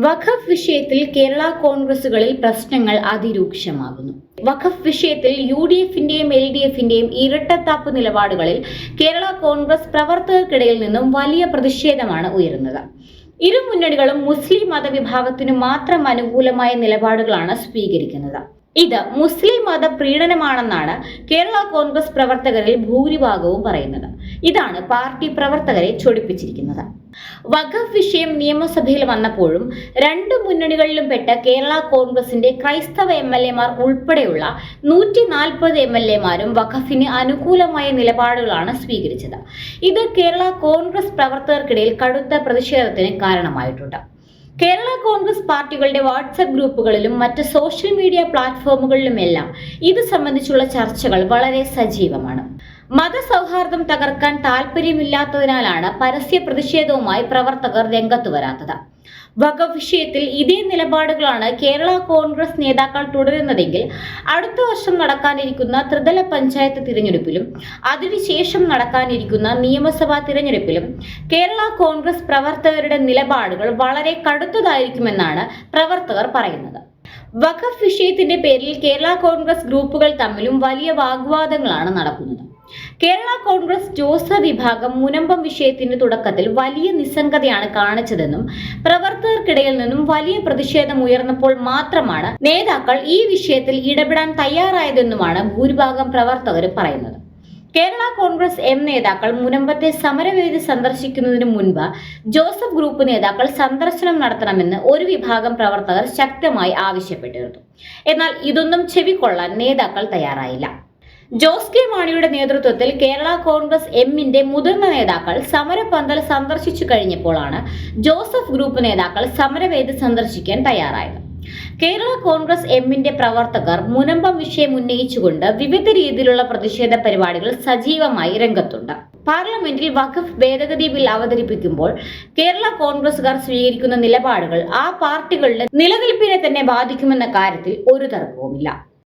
വഖഫ് വിഷയത്തിൽ കേരള കോൺഗ്രസുകളിൽ പ്രശ്നങ്ങൾ അതിരൂക്ഷമാകുന്നു. വഖഫ് വിഷയത്തിൽ UDFന്റെയും LDFന്റെയും ഇരട്ടത്താപ്പ് നിലപാടുകളിൽ കേരള കോൺഗ്രസ് പ്രവർത്തകർക്കിടയിൽ നിന്നും വലിയ പ്രതിഷേധമാണ് ഉയരുന്നത്. ഇരു മുന്നണികളും മുസ്ലിം മതവിഭാഗത്തിനു മാത്രം അനുകൂലമായ നിലപാടുകളാണ് സ്വീകരിക്കുന്നത്. ഇത് മുസ്ലിം മത പ്രീണനമാണെന്നാണ് കേരള കോൺഗ്രസ് പ്രവർത്തകരിൽ ഭൂരിഭാഗവും പറയുന്നത്. ഇതാണ് പാർട്ടി പ്രവർത്തകരെ ചൊടിപ്പിച്ചിരിക്കുന്നത്. വഖഫ് വിഷയം നിയമസഭയിൽ വന്നപ്പോഴും രണ്ടു മുന്നണികളിലും പെട്ട കേരള കോൺഗ്രസിന്റെ ക്രൈസ്തവ MLA മാർ ഉൾപ്പെടെയുള്ള 140 MLA മാരും വഖഫിന് അനുകൂലമായ നിലപാടുകളാണ് സ്വീകരിച്ചത്. ഇത് കേരള കോൺഗ്രസ് പ്രവർത്തകർക്കിടയിൽ കടുത്ത പ്രതിഷേധത്തിന് കാരണമായിട്ടുണ്ട്. കേരള കോൺഗ്രസ് പാർട്ടികളുടെ വാട്സ്ആപ്പ് ഗ്രൂപ്പുകളിലും മറ്റ് സോഷ്യൽ മീഡിയ പ്ലാറ്റ്ഫോമുകളിലുമെല്ലാം ഇത് സംബന്ധിച്ചുള്ള ചർച്ചകൾ വളരെ സജീവമാണ്. മതസൗഹാർദ്ദം തകർക്കാൻ താല്പര്യമില്ലാത്തതിനാലാണ് പരസ്യ പ്രതിഷേധവുമായി പ്രവർത്തകർ രംഗത്തു വരാത്തത്. വഖഫ് വിഷയത്തിൽ ഇതേ നിലപാടുകളാണ് കേരള കോൺഗ്രസ് നേതാക്കൾ തുടരുന്നതെങ്കിൽ അടുത്ത വർഷം നടക്കാനിരിക്കുന്ന ത്രിതല പഞ്ചായത്ത് തിരഞ്ഞെടുപ്പിലും അതിനുശേഷം നടക്കാനിരിക്കുന്ന നിയമസഭാ തിരഞ്ഞെടുപ്പിലും കേരള കോൺഗ്രസ് പ്രവർത്തകരുടെ നിലപാടുകൾ വളരെ കടുത്തതായിരിക്കുമെന്നാണ് പ്രവർത്തകർ പറയുന്നത്. വഖഫ് വിഷയത്തിന്റെ പേരിൽ കേരള കോൺഗ്രസ് ഗ്രൂപ്പുകൾ തമ്മിലും വലിയ വാഗ്വാദങ്ങളാണ് നടക്കുന്നത്. കേരള കോൺഗ്രസ് ജോസഫ് വിഭാഗം മുനമ്പം വിഷയത്തിന്റെ തുടക്കത്തിൽ വലിയ നിസ്സംഗതയാണ് കാണിച്ചതെന്നും പ്രവർത്തകർക്കിടയിൽ നിന്നും വലിയ പ്രതിഷേധം ഉയർന്നപ്പോൾ മാത്രമാണ് നേതാക്കൾ ഈ വിഷയത്തിൽ ഇടപെടാൻ തയ്യാറായതെന്നുമാണ് ഭൂരിഭാഗം പ്രവർത്തകരും പറയുന്നത്. കേരള കോൺഗ്രസ് നേതാക്കൾ മുനമ്പത്തെ സമരവേദി സന്ദർശിക്കുന്നതിന് മുൻപ് ജോസഫ് ഗ്രൂപ്പ് നേതാക്കൾ സന്ദർശനം നടത്തണമെന്ന് ഒരു വിഭാഗം പ്രവർത്തകർ ശക്തമായി ആവശ്യപ്പെട്ടിരുന്നു. എന്നാൽ ഇതൊന്നും ചെവിക്കൊള്ളാൻ നേതാക്കൾ തയ്യാറായില്ല. ജോസ് കെ മാണിയുടെ നേതൃത്വത്തിൽ കേരള കോൺഗ്രസ് ന്റെ മുതിർന്ന നേതാക്കൾ സമരപന്തൽ സന്ദർശിച്ചു കഴിഞ്ഞപ്പോഴാണ് ജോസഫ് ഗ്രൂപ്പ് നേതാക്കൾ സമരവേദി സന്ദർശിക്കാൻ തയ്യാറായത്. കേരള കോൺഗ്രസ് ന്റെ പ്രവർത്തകർ മുനമ്പം വിഷയം ഉന്നയിച്ചുകൊണ്ട് വിവിധ രീതിയിലുള്ള പ്രതിഷേധ പരിപാടികൾ സജീവമായി രംഗത്തുണ്ട്. പാർലമെന്റിൽ വഖഫ് ഭേദഗതി ബിൽ അവതരിപ്പിക്കുമ്പോൾ കേരള കോൺഗ്രസുകാർ സ്വീകരിക്കുന്ന നിലപാടുകൾ ആ പാർട്ടികളുടെ നിലനിൽപ്പിനെ തന്നെ ബാധിക്കുമെന്ന കാര്യത്തിൽ ഒരു തർക്കവുമില്ല.